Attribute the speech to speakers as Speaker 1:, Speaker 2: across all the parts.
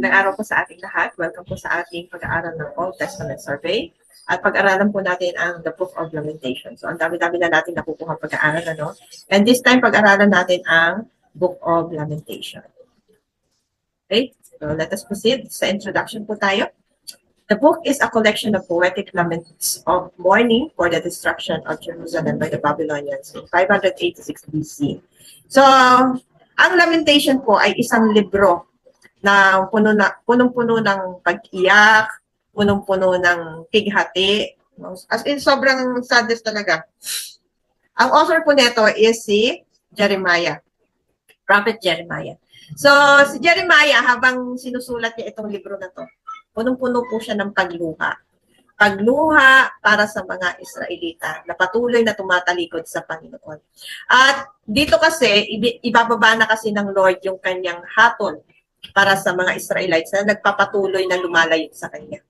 Speaker 1: Magandang araw po sa ating lahat. Welcome po sa ating pag-aaral ng Old Testament Survey. At pag-aralan po natin ang the Book of Lamentation. So, ang dami-dami na natin nakukuha pag-aaral, ano? And this time, pag-aralan natin ang Book of Lamentation. Okay? So, let us proceed. Sa introduction po tayo. The book is a collection of poetic laments of mourning for the destruction of Jerusalem by the Babylonians in 586 BC. So, ang Lamentation po ay isang libro na punong-puno ng pag-iyak, punong-puno ng pighati. As in, sobrang sadness talaga. Ang author po nito is si Jeremiah, Prophet Jeremiah. So, si Jeremiah, habang sinusulat niya itong libro na to, punong-puno po siya ng pagluha. Pagluha para sa mga Israelita na patuloy na tumatalikod sa Panginoon. At dito kasi, ibababa na kasi ng Lord yung kanyang hatol para sa mga Israelites na nagpapatuloy na lumalayo sa Kanya.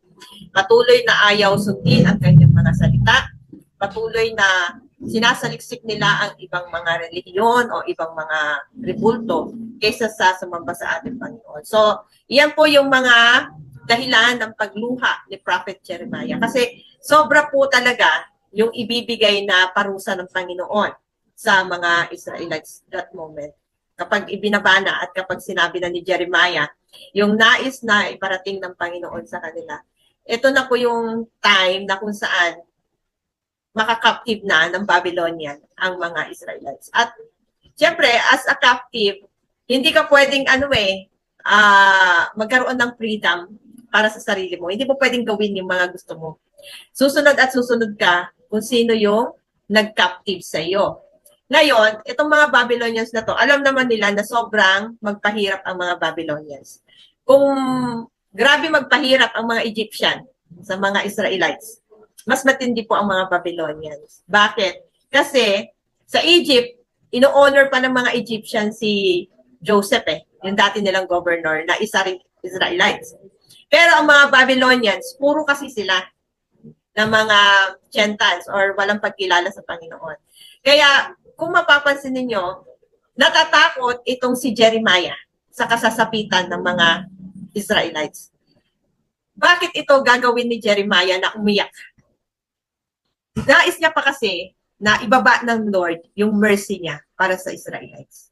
Speaker 1: Patuloy na ayaw sundin ang kanyang mga salita. Patuloy na sinasaliksik nila ang ibang mga relihiyon o ibang mga rebulto kaysa sa sumamba sa ating Panginoon. So, iyan po yung mga dahilan ng pagluha ni Prophet Jeremiah. Kasi sobra po talaga yung ibibigay na parusa ng Panginoon sa mga Israelites that moment. Kapag ibinabana at kapag sinabi na ni Jeremiah, yung nais na iparating ng Panginoon sa kanila, ito na po yung time na kung saan makakaptive na ng Babylonian ang mga Israelites. At siyempre, as a captive, hindi ka pwedeng magkaroon ng freedom para sa sarili mo. Hindi mo pwedeng gawin yung mga gusto mo. Susunod at susunod ka kung sino yung nag-captive sa iyo. Ngayon, itong mga Babylonians na to, alam naman nila na sobrang magpahirap ang mga Babylonians. Kung grabe magpahirap ang mga Egyptian sa mga Israelites, mas matindi po ang mga Babylonians. Bakit? Kasi sa Egypt, ino-honor pa ng mga Egyptian si Joseph yung dati nilang governor na isa rin Israelites. Pero ang mga Babylonians, puro kasi sila ng mga Gentiles or walang pagkilala sa Panginoon. Kaya kung mapapansin ninyo, natatakot itong si Jeremiah sa kasasapitan ng mga Israelites. Bakit ito gagawin ni Jeremiah na umiyak? Nais niya pa kasi na ibaba ng Lord yung mercy niya para sa Israelites.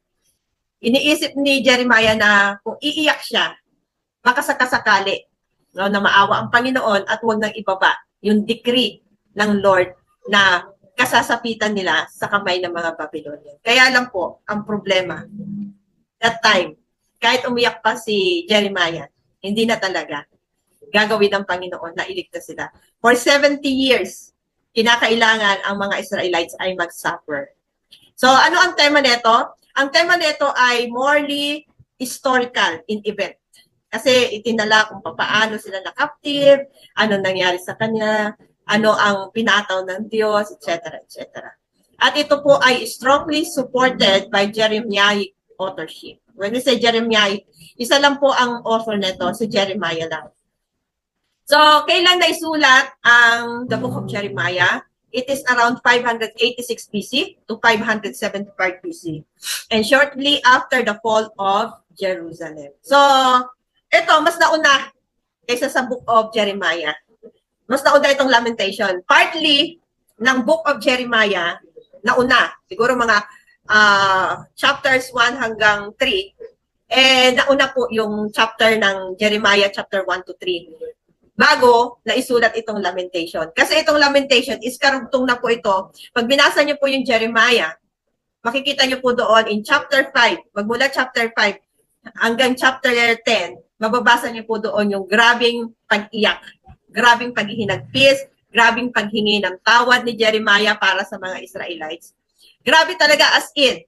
Speaker 1: Iniisip ni Jeremiah na kung iiyak siya, baka sakasakali na maawa ang Panginoon at huwag nang ibaba yung decree ng Lord na kasasapitan nila sa kamay ng mga Babylonian. Kaya lang po, ang problema, that time, kahit umiyak pa si Jeremiah, hindi na talaga gagawin ng Panginoon na iligtas sila. For 70 years, kinakailangan ang mga Israelites ay mag-suffer. So, ano ang tema nito? Ang tema nito ay morely historical in event. Kasi itinala kung paano sila na-captive, ano nangyari sa kanya, ano ang pinataw ng Diyos, etc. etc. At ito po ay strongly supported by Jeremiahic authorship. When we say Jeremiahic, isa lang po ang author nito, si Jeremiah lang. So, kailan naisulat ang the book of Jeremiah? It is around 586 BC to 575 BC. And shortly after the fall of Jerusalem. So, ito, mas nauna kaysa sa book of Jeremiah. Mas nauna itong Lamentation. Partly, ng book of Jeremiah, nauna. Siguro mga chapters 1 hanggang 3. Nauna po yung chapter ng Jeremiah, chapter 1 to 3. Bago naisulat itong Lamentation. Kasi itong Lamentation is karugtong na po ito. Pag binasa niyo po yung Jeremiah, makikita niyo po doon in chapter 5, magmula chapter 5 hanggang chapter 10, mababasa niyo po doon yung grabing pag-iyak, grabing paghihinagpis, grabing paghingi ng tawad ni Jeremiah para sa mga Israelites. Grabe talaga as in.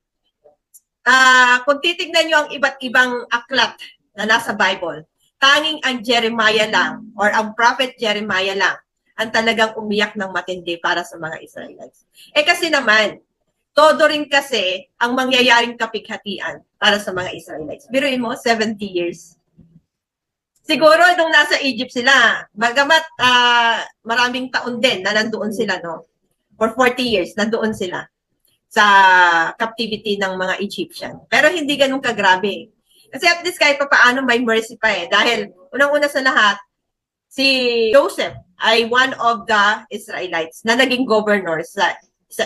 Speaker 1: Kung titignan niyo ang iba't ibang aklat na nasa Bible, tanging ang Jeremiah lang or ang prophet Jeremiah lang ang talagang umiyak ng matindi para sa mga Israelites. Kasi naman, todo rin kasi ang mangyayaring kapighatian para sa mga Israelites. Biruin mo, 70 years. Siguro nung nasa Egypt sila, bagamat maraming taon din na nandoon sila, no? For 40 years, nandoon sila sa captivity ng mga Egyptian. Pero hindi ganun kagrabe. Kasi at least kahit pa paano may mercy pa eh. Dahil unang-una sa lahat, si Joseph ay one of the Israelites na naging governor sa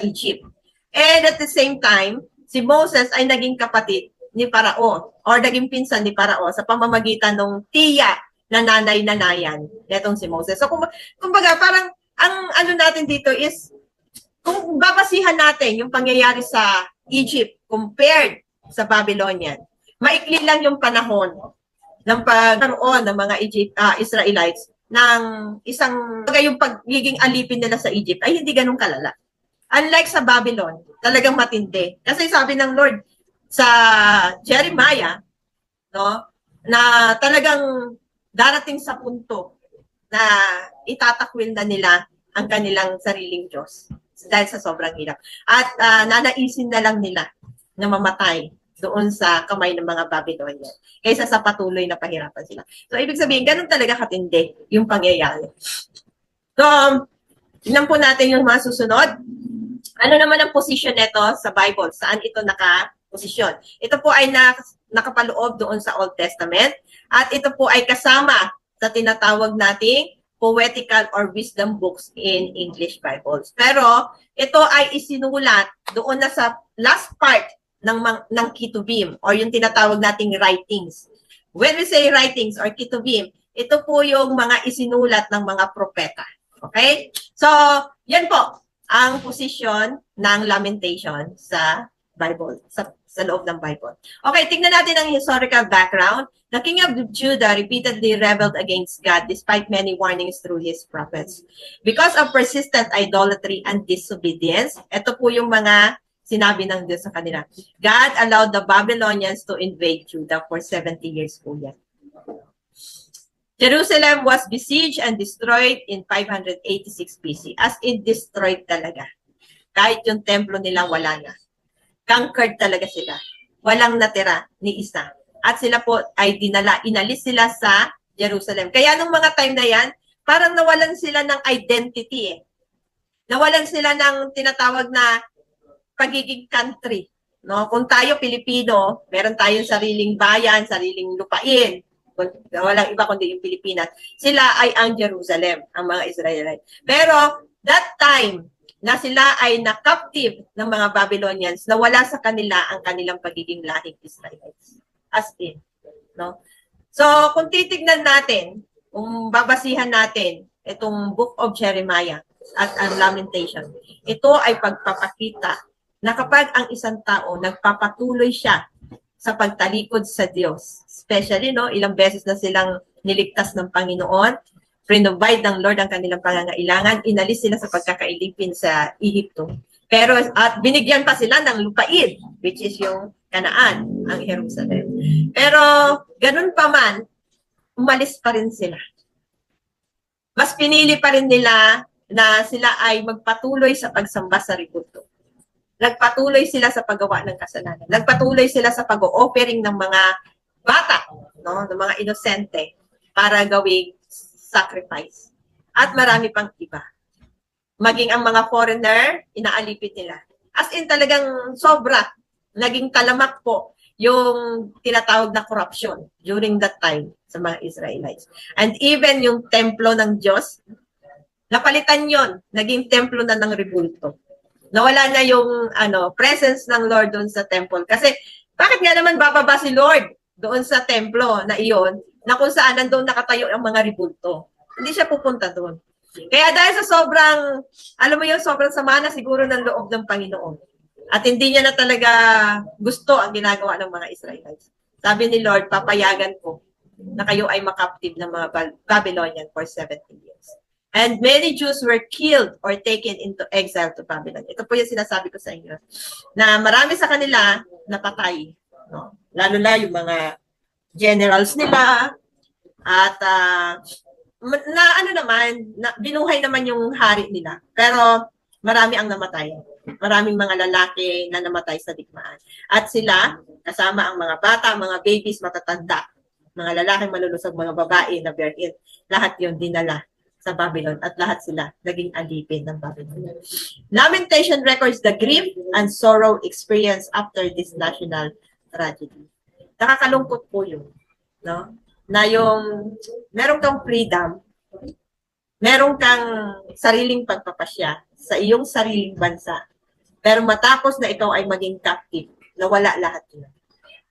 Speaker 1: Egypt. And at the same time, si Moses ay naging kapatid ni Parao or naging pinsan ni Parao sa pamamagitan ng tiya na nanay-nanayan netong si Moses. So kumbaga parang ang ano natin dito is kung babasihan natin yung pangyayari sa Egypt compared sa Babylonian, maikli lang yung panahon ng pagkaroon ng mga Israelites ng isang, yung pagiging alipin nila sa Egypt ay hindi ganun kalala. Unlike sa Babylon, talagang matindi. Kasi sabi ng Lord sa Jeremiah, no, na talagang darating sa punto na itatakwil na nila ang kanilang sariling Diyos dahil sa sobrang hirap. At nanaisin na lang nila na mamatay doon sa kamay ng mga Babylonian kaysa sa patuloy na pahirapan sila. So, ibig sabihin, ganun talaga katindi yung pangyayari. So, tingnan po natin yung mga susunod. Ano naman ang position nito sa Bible? Saan ito nakaposisyon? Ito po ay nakapaloob doon sa Old Testament at ito po ay kasama sa tinatawag nating poetical or wisdom books in English Bibles. Pero ito ay isinulat doon na sa last part ng Ketuvim or yung tinatawag nating writings. When we say writings or Ketuvim, ito po yung mga isinulat ng mga propeta. Okay? So, yan po ang posisyon ng lamentation sa Bible, sa loob ng Bible. Okay, tingnan natin ang historical background. The king of Judah repeatedly rebelled against God despite many warnings through his prophets. Because of persistent idolatry and disobedience, ito po yung mga sinabi ng Diyos sa kanila. God allowed the Babylonians to invade Judah for 70 years po yan. Jerusalem was besieged and destroyed in 586 BC. As in, destroyed talaga. Kahit yung templo nila, wala na. Conquered talaga sila. Walang natira ni isa. At sila po ay inalis sila sa Jerusalem. Kaya nung mga time na yan, parang nawalan sila ng identity eh. Nawalan sila ng tinatawag na pagiging country. No? Kung tayo Pilipino, meron tayong sariling bayan, sariling lupain. Walang iba kundi yung Pilipinas. Sila ay ang Jerusalem, ang mga Israelites. Pero that time na sila ay na-captive ng mga Babylonians, nawala sa kanila ang kanilang pagiging lahing Israelites. As in. No? So, kung titignan natin, kung babasihan natin itong Book of Jeremiah at ang Lamentation, ito ay pagpapakita na kapag ang isang tao nagpapatuloy siya sa pagtalikod sa Diyos, especially, no, ilang beses na silang niligtas ng Panginoon, provide ng Lord ang kanilang pangangailangan, inalis sila sa pagkakailipin sa Ehipto. Pero, at binigyan pa sila ng lupain, which is yung Kanaan, ang Jerusalem. Pero, ganun pa man, umalis pa rin sila. Mas pinili pa rin nila na sila ay magpatuloy sa pagsamba sa ribulto. Nagpatuloy sila sa paggawa ng kasalanan. Nagpatuloy sila sa pag-o-offering ng mga bata, no, ng mga inosente para gawing sacrifice. At marami pang iba. Maging ang mga foreigner, inaalipit nila. As in talagang sobra, naging talamak po yung tinatawag na corruption during that time sa mga Israelites. And even yung templo ng Diyos, napalitan yon, naging templo na ng rebulto. Nawala na yung presence ng Lord doon sa temple. Kasi bakit nga naman bababa si Lord doon sa templo na iyon na kung saan nandoon nakatayo ang mga rebulto? Hindi siya pupunta doon. Kaya dahil sa sobrang, alam mo yung sobrang sama na siguro ng loob ng Panginoon. At hindi niya na talaga gusto ang ginagawa ng mga Israelites. Sabi ni Lord, papayagan ko na kayo ay makaptive ng mga Babylonian for 70 years. And many Jews were killed or taken into exile to Babylon. Ito po yung sinasabi ko sa inyo. Na marami sa kanila napatay. No? Lalo na yung mga generals nila. At binuhay naman yung hari nila. Pero marami ang namatay. Maraming mga lalaki na namatay sa digmaan. At sila, kasama ang mga bata, mga babies, matatanda. Mga lalaki malulusog, mga babae na virgin. Lahat yun dinala sa Babylon at lahat sila naging alipin ng Babylon. Lamentation records the grief and sorrow experienced after this national tragedy. Nakakalungkot po yun. No? Na yung meron kang freedom, meron kang sariling pagpapasya sa iyong sariling bansa. Pero matapos na ikaw ay maging captive, nawala lahat yun.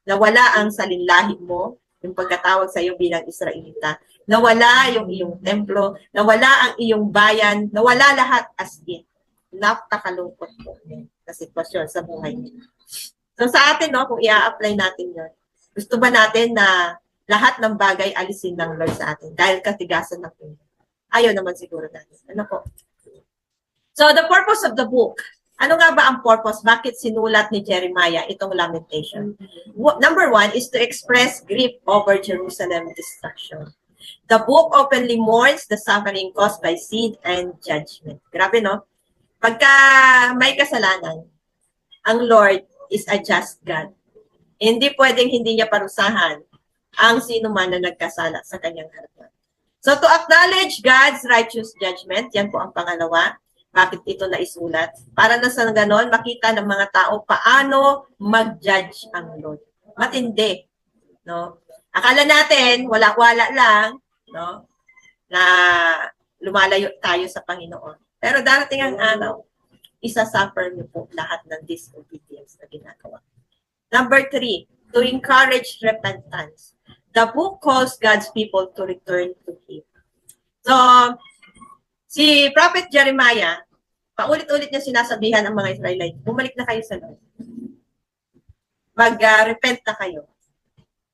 Speaker 1: Nawala ang salinlahi mo, yung pagkatawag sa iyo bilang Israelita. Nawala yung iyong templo, nawala ang iyong bayan, nawala lahat as in. Napakalungkot po na sitwasyon sa buhay niyo. So sa atin, no, kung i-apply natin yun, gusto ba natin na lahat ng bagay alisin ng Lord sa atin dahil katigasan ng Panginoon? Ayaw naman siguro natin. Ano po? So the purpose of the book, ano nga ba ang purpose? Bakit sinulat ni Jeremiah itong lamentation? Number one is to express grief over Jerusalem destruction. The book openly mourns the suffering caused by sin and judgment. Grabe, no? Pagka may kasalanan, ang Lord is a just God. Hindi pwedeng hindi niya parusahan ang sino man na nagkasala sa kanyang harapan. So to acknowledge God's righteous judgment, yan po ang pangalawa. Bakit ito naisulat? Para na sa ganon, makita ng mga tao paano mag-judge ang Lord. Matindi. No? Akala natin, wala-wala lang, no? Na lumalayo tayo sa Panginoon. Pero darating ang araw, isa-suffer niyo po lahat ng disobedience na ginagawa. Number 3, to encourage repentance. The book calls God's people to return to Him. So, si Prophet Jeremiah, paulit-ulit niya sinasabihan ang mga Israelite, bumalik na kayo sa Lord. Mag-repent na kayo.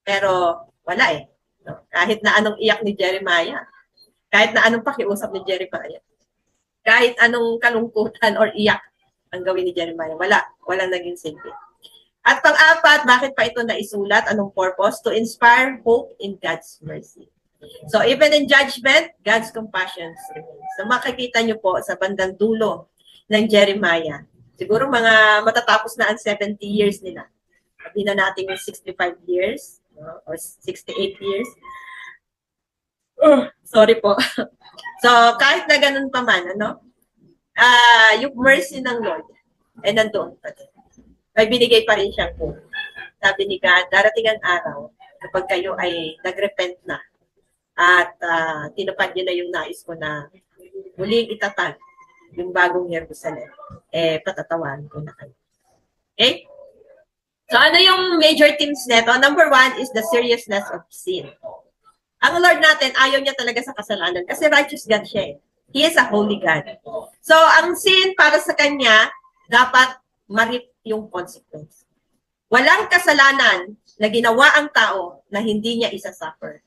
Speaker 1: Pero wala eh. No? Kahit na anong iyak ni Jeremiah, kahit na anong pakiusap ni Jeremiah, kahit anong kalungkutan or iyak ang gawin ni Jeremiah, walang naging silbi. At pang-apat, bakit pa ito naisulat? Anong purpose? To inspire hope in God's mercy. So even in judgment, God's compassion remains. So makikita nyo po sa bandang dulo ng Jeremiah, siguro mga matatapos na ang 70 years nila. Sabi na natin yung 65 years, no? Or 68 years. Sorry po. So kahit na ganun pa man, yung mercy ng Lord ay nandoon pa din. May binigay pa rin siyang hope. Sabi ni God, darating ang araw kapag kayo ay nagrepent na at tinupad niyo na yung nais ko na muling itatag yung bagong Jerusalem, patatawan ko na kayo. Okay? So ano yung major themes nito? Number 1 is the seriousness of sin. Ang Lord natin, ayaw niya talaga sa kasalanan kasi righteous God siya eh. He is a holy God. So ang sin para sa Kanya, dapat marip yung consequence. Walang kasalanan na ginawa ang tao na hindi niya isa-suffer.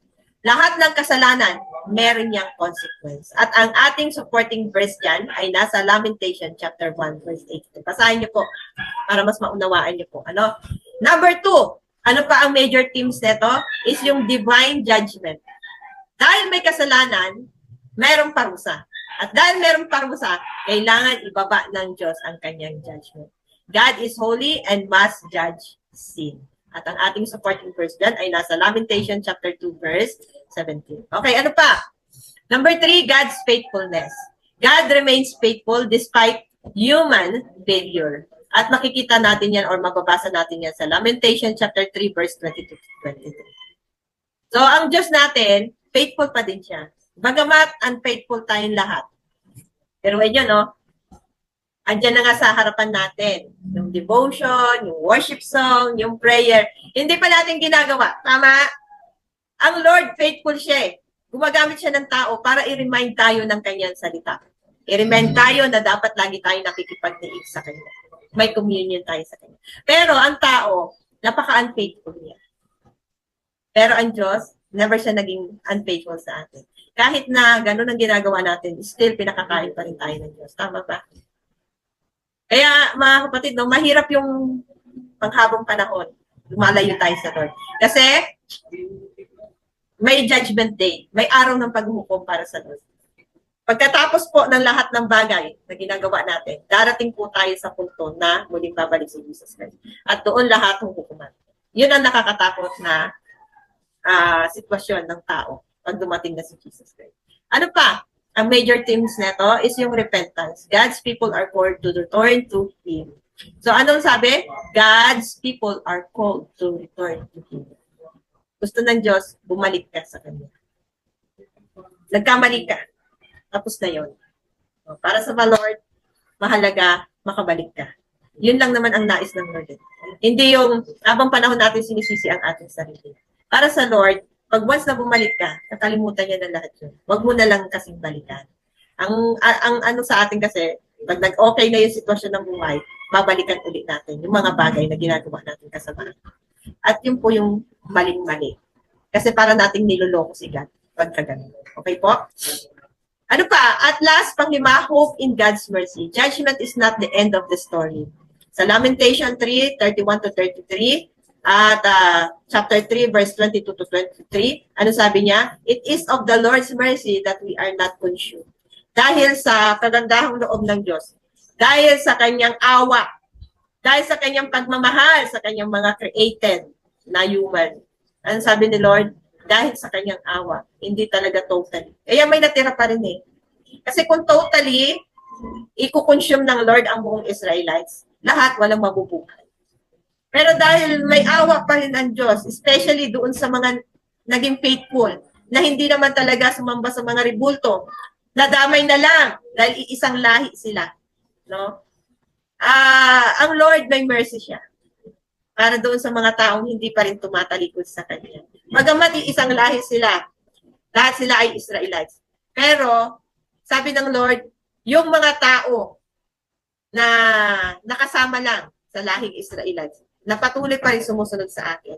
Speaker 1: Lahat ng kasalanan, meron niyang consequence. At ang ating supporting verse dyan ay nasa Lamentation chapter 1 verse 8. Basahin niyo po para mas maunawaan niyo po. Number 2, ano pa ang major themes nito? Is yung divine judgment. Dahil may kasalanan, merong parusa. At dahil merong parusa, kailangan ibaba ng Diyos ang kanyang judgment. God is holy and must judge sin. At ang ating supporting verse dyan ay nasa Lamentation chapter 2 verse 17. Okay, ano pa? Number 3, God's faithfulness. God remains faithful despite human failure. At makikita natin yan or mababasa natin yan sa Lamentation chapter 3 verse 22 to 23. So, ang Diyos natin, faithful pa din siya. Bagamat unfaithful tayong lahat. Pero yun, andyan na nga sa harapan natin. Yung devotion, yung worship song, yung prayer. Hindi pa natin ginagawa. Tama? Ang Lord, faithful siya eh. Gumagamit siya ng tao para i-remind tayo ng kanyang salita. I-remind tayo na dapat lagi tayo nakikipagniig sa kanya. May communion tayo sa kanya. Pero ang tao, napaka-unfaithful niya. Pero ang Diyos, never siya naging unfaithful sa atin. Kahit na ganun ang ginagawa natin, still pinakakain pa rin tayo ng Diyos. Tama ba? Kaya mga kapatid, mahirap yung panghabang panahon. Lumalayo tayo sa Lord. Kasi may judgment day. May araw ng paghuhukom para sa Lord. Pagkatapos po ng lahat ng bagay na ginagawa natin, darating po tayo sa punto na muling babalik si Jesus Christ. At doon lahat ng hukuman. Yun ang nakakatakot na sitwasyon ng tao pag dumating na si Jesus Christ. Ano pa? Ang major themes nito is yung repentance. God's people are called to return to Him. So, anong sabi? God's people are called to return to Him. Gusto ng Diyos, bumalik ka sa Kanya. Nagkamali ka. Tapos na yon. Para sa Lord, mahalaga, makabalik ka. Yun lang naman ang nais ng Lord. Hindi yung habang panahon natin sinisisi ang ating sarili. Para sa Lord, pag once na bumalik ka, nakalimutan niya na lahat yun. Huwag mo na lang kasing balikan. Ang ano sa atin kasi, pag nag-okay na yung sitwasyon ng buhay, babalikan ulit natin yung mga bagay na ginagawa natin kasama. At yun po yung maling-mali. Kasi para nating niloloko si God pagka ganun. Okay po? Ano pa? At last, panglima, hope in God's mercy. Judgment is not the end of the story. Sa Lamentation 3:31-33, at chapter 3, verse 22-23, ano sabi niya? It is of the Lord's mercy that we are not consumed. Dahil sa kagandahang loob ng Diyos, dahil sa kanyang awa, dahil sa kanyang pagmamahal, sa kanyang mga created na human. Ano sabi ni Lord? Dahil sa kanyang awa, hindi talaga totally. Kaya may natira pa rin eh. Kasi kung totally, ikukonsume ng Lord ang buong Israelites, lahat walang mabubuhay. Pero dahil may awa pa rin ang Diyos, especially doon sa mga naging faithful, na hindi naman talaga sumamba sa mga ribulto, nadamay na lang dahil iisang lahi sila. No? Ang Lord may mercy siya para doon sa mga taong hindi pa rin tumatalikod sa Kanya. Magamat isang lahi sila, lahat sila ay Israelites. Pero, sabi ng Lord, yung mga tao na nakasama lang sa lahing Israelites, na patuloy pa rin sumusunod sa akin,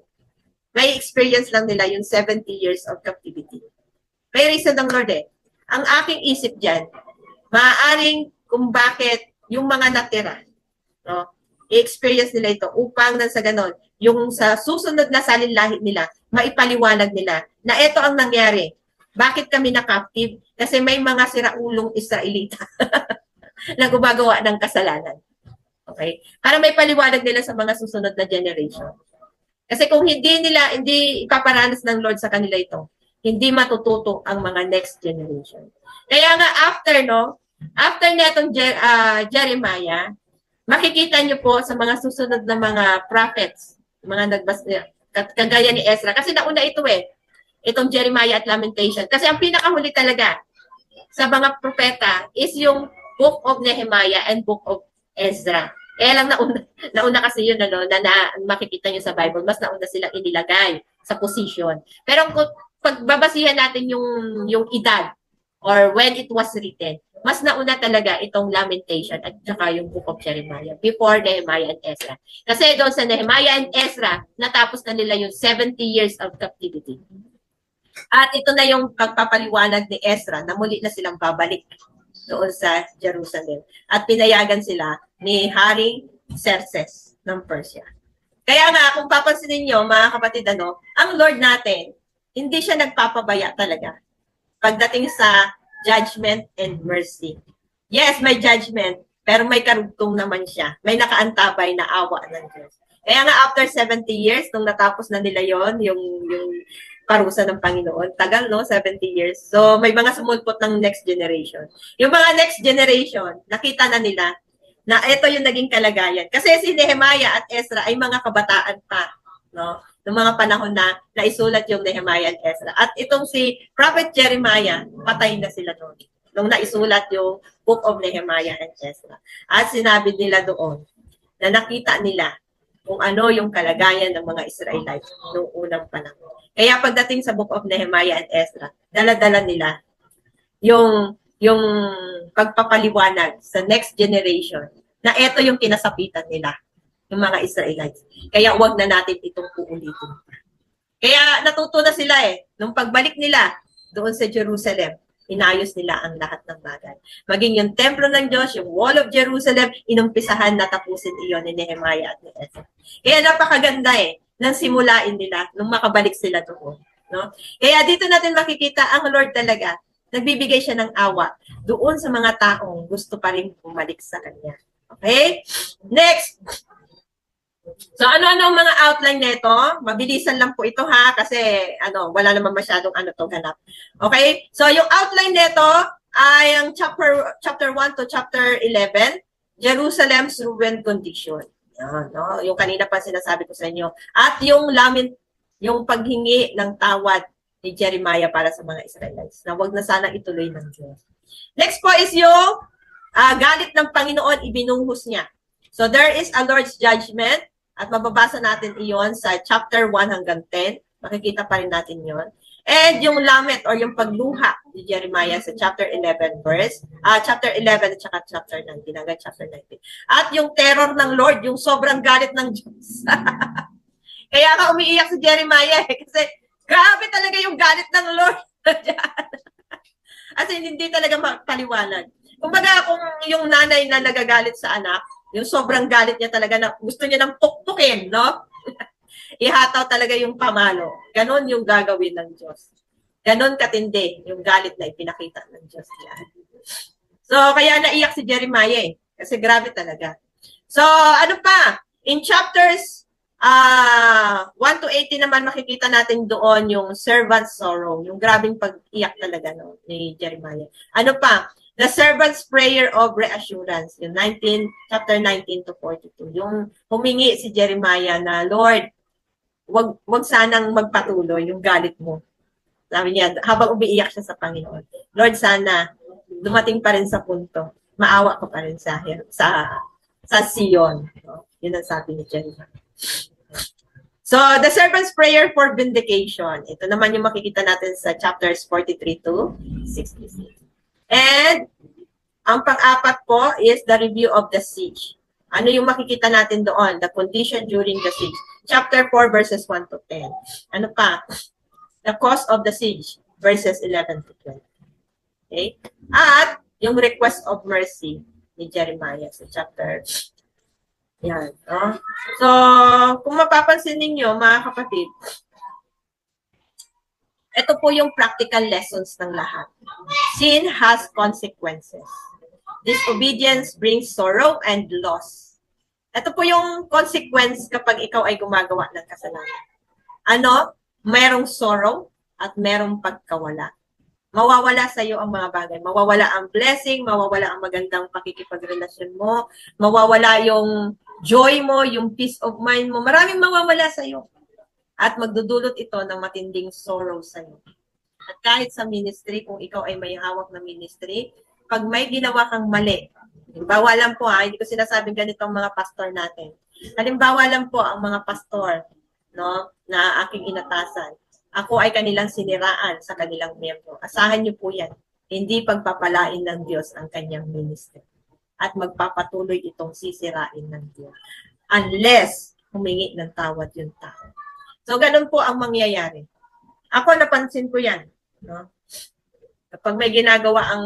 Speaker 1: may experience lang nila yung 70 years of captivity. May reason ng Lord eh. Ang aking isip dyan, maaaring kung bakit yung mga natira, no, i-experience nila ito upang nang sa ganon, yung sa susunod na salinlahi nila, maipaliwanag nila na ito ang nangyari. Bakit kami na-captive? Kasi may mga siraulong Israelita na gumagawa ng kasalanan. Okay? Para may paliwanag nila sa mga susunod na generation. Kasi kung hindi ipaparanas ng Lord sa kanila ito, hindi matututo ang mga next generation. Kaya nga after netong Jeremiah, makikita niyo po sa mga susunod na mga prophets, mga kagaya ni Ezra. Kasi nauna ito eh, itong Jeremiah at Lamentation. Kasi ang pinakahuli talaga sa mga propeta is yung Book of Nehemiah and Book of Ezra. Kaya lang nauna kasi yun, na makikita niyo sa Bible, mas nauna silang inilagay sa position. Pero kung pagbabasihan natin yung edad or when it was written, mas nauna talaga itong Lamentation at saka yung Book of Jeremiah before Nehemiah and Ezra. Kasi doon sa Nehemiah and Ezra, natapos na nila yung 70 years of captivity. At ito na yung pagpapaliwanag ni Ezra na muli na silang babalik doon sa Jerusalem. At pinayagan sila ni Haring Xerxes ng Persia. Kaya nga, kung papansinin nyo, mga kapatid, ang Lord natin, hindi siya nagpapabaya talaga pagdating sa judgment and mercy. Yes, may judgment, pero may karugtong naman siya. May nakaantabay na awa ng Diyos. Kaya nga after 70 years, nung natapos na nila yon yung parusa ng Panginoon, tagal 70 years. So may mga sumulpot ng next generation. Yung mga next generation, nakita na nila na ito yung naging kalagayan. Kasi si Nehemiah at Ezra ay mga kabataan pa, no? Noong mga panahon na naisulat yung Nehemiah and Ezra. At itong si Prophet Jeremiah, patay na sila noon. Nung naisulat yung Book of Nehemiah and Ezra. At sinabi nila doon na nakita nila kung ano yung kalagayan ng mga Israelites noong unang panahon. Kaya pagdating sa Book of Nehemiah and Ezra, dala-dala nila yung pagpapaliwanag sa next generation na ito yung kinasapitan nila yung mga Israelites. Kaya wag na natin itong uulitin. Kaya natuto na sila eh. Nung pagbalik nila doon sa Jerusalem, inayos nila ang lahat ng bagay. Maging yung templo ng Diyos, yung wall of Jerusalem, inumpisahan na tapusin iyon ni Nehemiah at ni Ezra. Kaya napakaganda eh, nang simulain nila nung makabalik sila doon. No? Kaya dito natin makikita ang Lord talaga, nagbibigay siya ng awa doon sa mga taong gusto pa rin bumalik sa Kanya. Okay? Next! So ano-ano ang mga outline nito? Mabilisan lang po ito ha kasi wala naman masyadong ganap. Okay? So yung outline nito ay ang chapter 1 to chapter 11, Jerusalem's ruined condition. Yan, no? Yung kanina pa sinasabi ko sa inyo. At yung yung paghingi ng tawad ni Jeremiah para sa mga Israelites na wag na sana ituloy ng Diyos. Next po is yung galit ng Panginoon ibinuhos niya. So there is a Lord's judgment at mababasa natin iyon sa chapter 1 hanggang 10. Makikita pa rin natin yon. And yung lament or yung pagluha ni Jeremiah sa chapter 11 chapter 11 at saka chapter 19 hanggang chapter 19. At yung terror ng Lord, yung sobrang galit ng Diyos. Kaya ka umiiyak si Jeremiah kasi grabe talaga yung galit ng Lord. As in, hindi talaga makaliwanag. Kumbaga kung yung nanay na nagagalit sa anak, yung sobrang galit niya talaga na gusto niya nang tuktukin, no? Ihataw talaga yung pamalo. Ganon yung gagawin ng Diyos. Ganon katindi yung galit na ipinakita ng Diyos niya. So, kaya naiyak si Jeremiah kasi grabe talaga. So, ano pa? In chapters 1 to 18 naman makikita natin doon yung servant's sorrow, yung grabing pag-iyak talaga ni Jeremiah. Ano pa? The servant's prayer of reassurance, yung chapter 19 to 42. Yung humingi si Jeremiah na, Lord, wag sanang magpatuloy yung galit mo. Sabi niya, habang umiiyak siya sa Panginoon, Lord, sana dumating pa rin sa punto, maawa ka pa rin sa Sion. No? Yun ang sabi ni Jeremiah. So, the servant's prayer for vindication. Ito naman yung makikita natin sa chapters 43 to 66. And, ang pang-apat po is the review of the siege. Ano yung makikita natin doon? The condition during the siege. Chapter 4, verses 1 to 10. Ano pa? The cause of the siege, verses 11 to 12. Okay? At, yung request of mercy ni Jeremiah sa chapter. Yan. No? So, kung mapapansin ninyo, mga kapatid, ito po yung practical lessons ng lahat. Sin has consequences. Disobedience brings sorrow and loss. Ito po yung consequence kapag ikaw ay gumagawa ng kasalanan. Ano? Merong sorrow at merong pagkawala. Mawawala sa iyo ang mga bagay. Mawawala ang blessing, mawawala ang magandang pakikipagrelasyon mo, mawawala yung joy mo, yung peace of mind mo. Maraming mawawala sa iyo. At magdudulot ito ng matinding sorrow sa iyo. At kahit sa ministry, kung ikaw ay may hawak na ministry, pag may ginawa kang mali, halimbawa lang po hindi ko sinasabing ganito ang mga pastor natin. Halimbawa lang po ang mga pastor, no, na aking inatasan. Ako ay kanilang siniraan sa kanilang miyembro. Asahan niyo po yan. Hindi pagpapalain ng Diyos ang kanyang ministry. At magpapatuloy itong sisirain ng Diyos. Unless humingi ng tawad yung tao. So, ganun po ang mangyayari. Ako, napansin ko yan. No? Kapag may ginagawa ang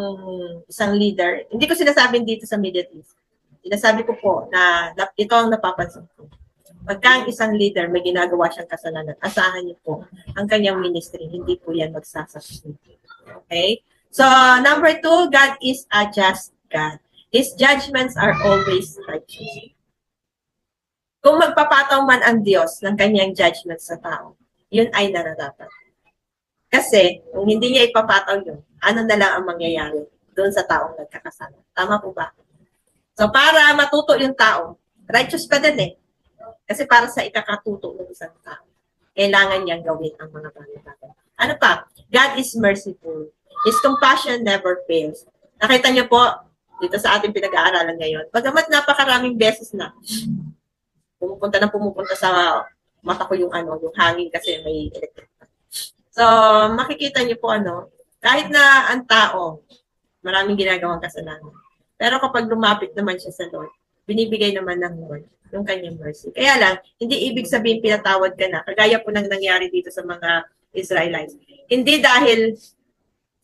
Speaker 1: isang leader, hindi ko sinasabing dito sa Middle East. Sinasabi ko po na ito ang napapansin ko. Pagka ang isang leader may ginagawa siyang kasalanan, asahan niyo po ang kanyang ministry. Hindi po yan magsasucceed. Okay? So, number 2, God is a just God. His judgments are always righteous. Kung magpapataw man ang Diyos ng kanyang judgment sa tao, yun ay nararapat. Kasi, kung hindi niya ipapataw yun, ano na lang ang mangyayari doon sa taong nagkakasala. Tama po ba? So, para matuto yung tao, righteous pa din eh. Kasi para sa ikakatuto ng isang tao, kailangan niyang gawin ang mga bagay-bagay. Ano pa? God is merciful. His compassion never fails. Nakita niyo po, dito sa ating pinag-aaralan ngayon, bagamat napakaraming beses na, pumupunta sa mata ko yung hangin kasi may electric. So, makikita niyo po kahit na ang tao, maraming ginagawang kasalanan. Pero kapag lumapit naman siya sa Lord, binibigay naman ng Lord yung kanyang mercy. Kaya lang, hindi ibig sabihin pinatawad ka na. Kagaya po nang nangyari dito sa mga Israelites. Hindi dahil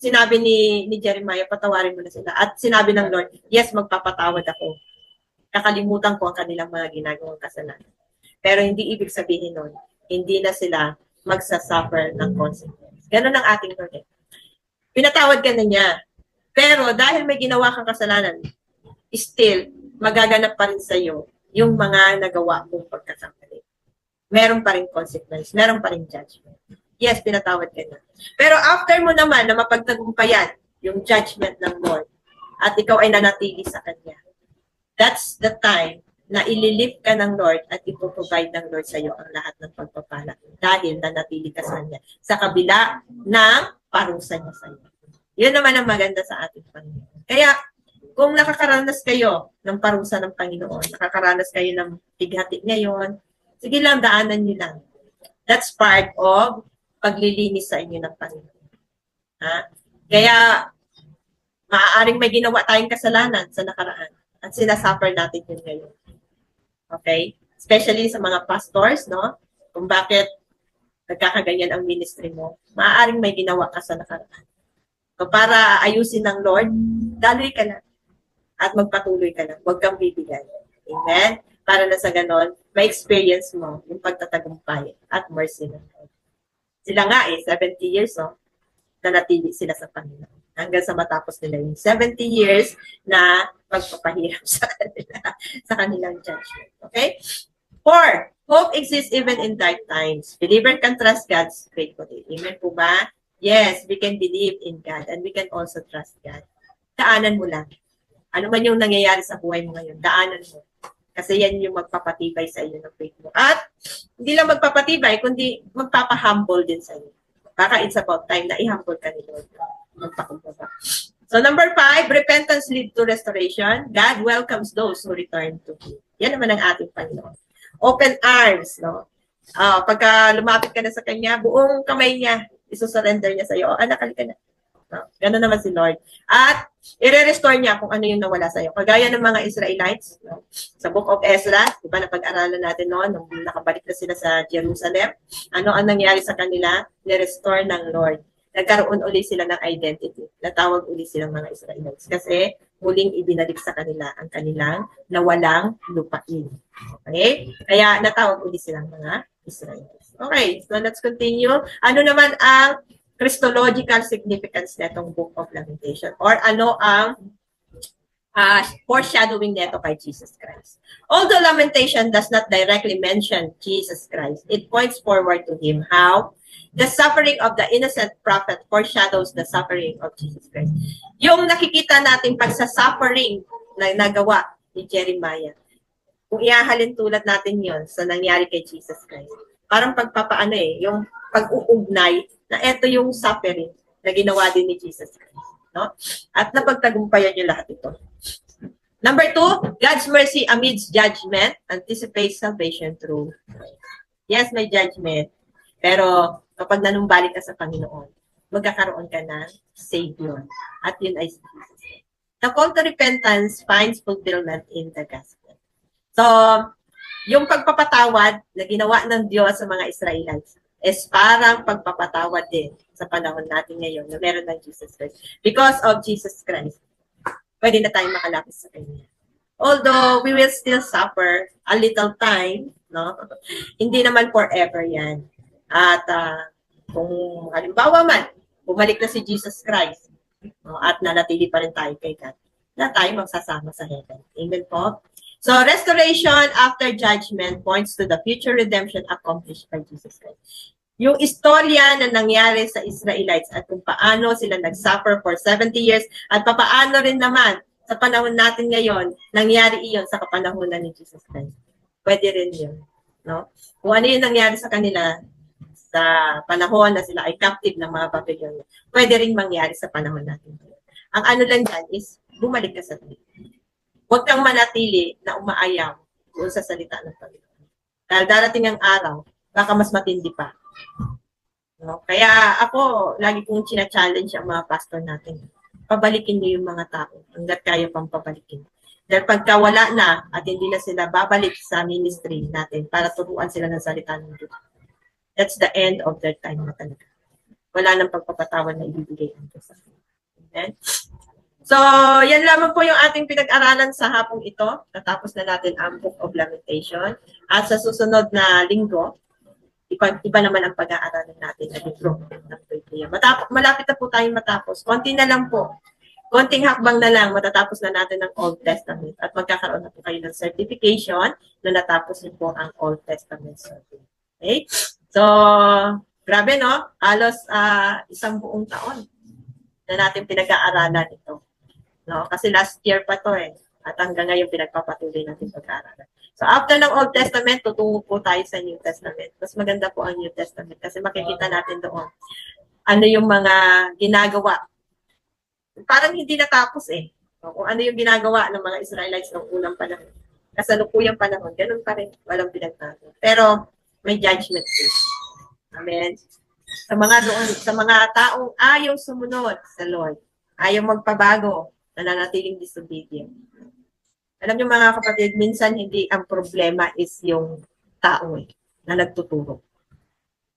Speaker 1: sinabi ni Jeremiah, patawarin mo na sila. At sinabi ng Lord, yes, magpapatawad ako. Kakalimutan ko ang kanilang mga ginagawang kasalanan. Pero hindi ibig sabihin nun, hindi na sila magsasuffer ng consequence. Ganun ang ating Lord. Pinatawad ka na niya. Pero dahil may ginawa kang kasalanan, still, magaganap pa rin sa iyo yung mga nagawa mong pagkakamali. Meron pa rin consequence. Meron pa rin judgment. Yes, pinatawad ka na. Pero after mo naman na mapagtagumpayan yung judgment ng Lord at ikaw ay nanatili sa Kanya, that's the time na ililift ka ng Lord at ipoprovide ng Lord sa iyo ang lahat ng pagpapala dahil nanatili ka sa Kanya sa kabila ng parusa niya sa iyo. Yun naman ang maganda sa ating Panginoon. Kaya, kung nakakaranas kayo ng parusa ng Panginoon, nakakaranas kayo ng bighati ngayon, sige lang, daanan niyo lang. That's part of paglilinis sa inyo ng Panginoon. Ha? Kaya, maaaring may ginawa tayong kasalanan sa nakaraan at sinasuffer natin yun ngayon. Okay? Especially sa mga pastors, no? Kung bakit nagkakaganyan ang ministry mo, maaaring may ginawa ka sa nakaraan. So, para ayusin ng Lord, daloy ka lang at magpatuloy ka lang. Huwag kang bibigay. Amen? Para na sa ganon, may experience mo yung pagtatagumpay at mercy ng Lord. Sila nga 70 years, nanatili sila sa Panginoon. Hanggang sa matapos nila yung 70 years na magpapahirap sa kanilang judgment. Okay? 4, hope exists even in dark times. Believer can trust God's faithfully. Amen po ba? Yes, we can believe in God and we can also trust God. Daanan mo lang. Ano man yung nangyayari sa buhay mo ngayon, daanan mo. Kasi yan yung magpapatibay sa iyo ng faith mo. At hindi lang magpapatibay, kundi magpapahumble din sa iyo. Baka it's about time na i-humble ka ni Lord. Magpakumbaba. So number 5, repentance leads to restoration. God welcomes those who return to Him. Yan naman ang ating Panginoon. Open arms, no? Pagka lumapit ka na sa Kanya, buong kamay niya, isusurrender niya sa iyo. Anak, halika na. No? Ganun naman si Lord. At i-restore niya kung ano yung nawala sa iyo. Kagaya ng mga Israelites, no? Sa Book of Ezra, di ba napag-aralan natin noon, nung nakabalik na sila sa Jerusalem, ano ang nangyari sa kanila? Ni-restore ng Lord. Nagkaroon uli sila ng identity. Natawag uli silang mga Israelites. Kasi muling ibinalik sa kanila ang kanilang nawalang lupain. Okay? Kaya natawag uli silang mga Israelites. Okay, so let's continue. Ano naman ang Christological significance netong Book of Lamentation? Or ano ang foreshadowing neto kay Jesus Christ? Although Lamentation does not directly mention Jesus Christ, it points forward to Him. How? The suffering of the innocent prophet foreshadows the suffering of Jesus Christ. Yung nakikita natin pagsa-suffering na nagawa ni Jeremiah, kung iahalin tulad natin yon sa nangyari kay Jesus Christ, parang pagpapaano yung pag-uugnay na ito yung suffering na ginawa din ni Jesus Christ. No? At napagtagumpayan niyo lahat ito. Number 2, God's mercy amidst judgment anticipates salvation through grace. Yes, may judgment. Pero kapag nanumbalik ka sa Panginoon, magkakaroon ka ng Savior. At yun ay si Jesus. The call to repentance finds fulfillment in the gospel. So, yung pagpapatawad na ginawa ng Diyos sa mga Israelites is parang pagpapatawad din sa panahon natin ngayon na meron ng Jesus Christ. Because of Jesus Christ, pwede na tayong makalapit sa Kanya. Although we will still suffer a little time, no? Hindi naman forever yan. At kung halimbawa man, bumalik na si Jesus Christ, no, at nanatili pa rin tayo kay God, na tayo magsasama sa heaven. Amen po? So, restoration after judgment points to the future redemption accomplished by Jesus Christ. Yung istorya na nangyari sa Israelites at kung paano sila nag-suffer for 70 years at paano rin naman sa panahon natin ngayon, nangyari iyon sa kapanahonan ni Jesus Christ. Pwede rin yun. No? Kung ano yung nangyari sa kanila sa panahon na sila ay captive ng mga Babylonian, pwede rin mangyari sa panahon natin. Ang ano lang dyan is, bumalik ka sa Panginoon. Huwag kang manatili na umaayaw doon sa salita ng Panginoon. Dahil darating ang araw, baka mas matindi pa. No? Kaya ako, lagi kong china-challenge ang mga pastor natin. Pabalikin niyo yung mga tao hanggat kaya pang pabalikin. Dahil pagka wala na at hindi na sila babalik sa ministry natin para turuan sila ng salita ng Diyos, that's the end of their time na talaga. Wala nang pagpapatawan na ibibigay ang Diyos sa atin. Amen? So, yan lamang po yung ating pinag-aralan sa hapong ito. Natapos na natin ang Book of Lamentation. At sa susunod na linggo, iba naman ang pag-aaralan natin na libro ng Biblia. Malapit na po tayong matapos. Konti na lang po. Konting hakbang na lang, matatapos na natin ang Old Testament. At magkakaroon na po kayo ng certification na natapos niyo po ang Old Testament survey. Okay? So, grabe no? Halos isang buong taon na natin pinag-aaralan ito. No? Kasi last year pa to At hanggang ngayon pinagpapatuloy natin pag-aaralan. So after ng Old Testament, tutungo po tayo sa New Testament. Mas maganda po ang New Testament kasi makikita natin doon ano yung mga ginagawa. Parang hindi natapos eh. Kung ano yung ginagawa ng mga Israelites ng unang panahon. Kasalukuyang panahon, ganun pa rin. Walang pinagbago. Pero may judgment din. Amen. Sa mga taong ayaw sumunod sa Lord, ayaw magpabago, nananatiling disobedient. Alam niyo mga kapatid, minsan hindi ang problema is yung tao na nagtuturo.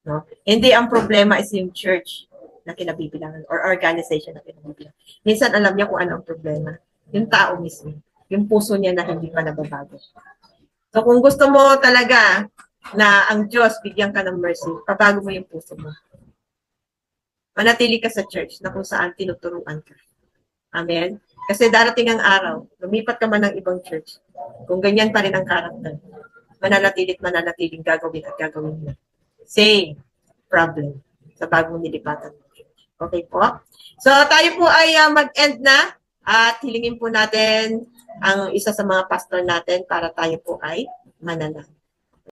Speaker 1: No? Hindi ang problema is yung church na kinabibilangan or organization na kinabibilangan. Minsan alam niya kung ano ang problema. Yung tao mismo. Yung puso niya na hindi pa nababago. So kung gusto mo talaga na ang Diyos bigyan ka ng mercy, pabago mo yung puso mo. Manatili ka sa church na kung saan tinuturuan ka. Amen? Kasi darating ang araw, lumipat ka man ng ibang church. Kung ganyan pa rin ang karakter, mananatiling gagawin at gagawin mo. Same problem sa bagong nilipatan. Okay po? So tayo po ay mag-end na at hilingin po natin ang isa sa mga pastor natin para tayo po ay mananalo.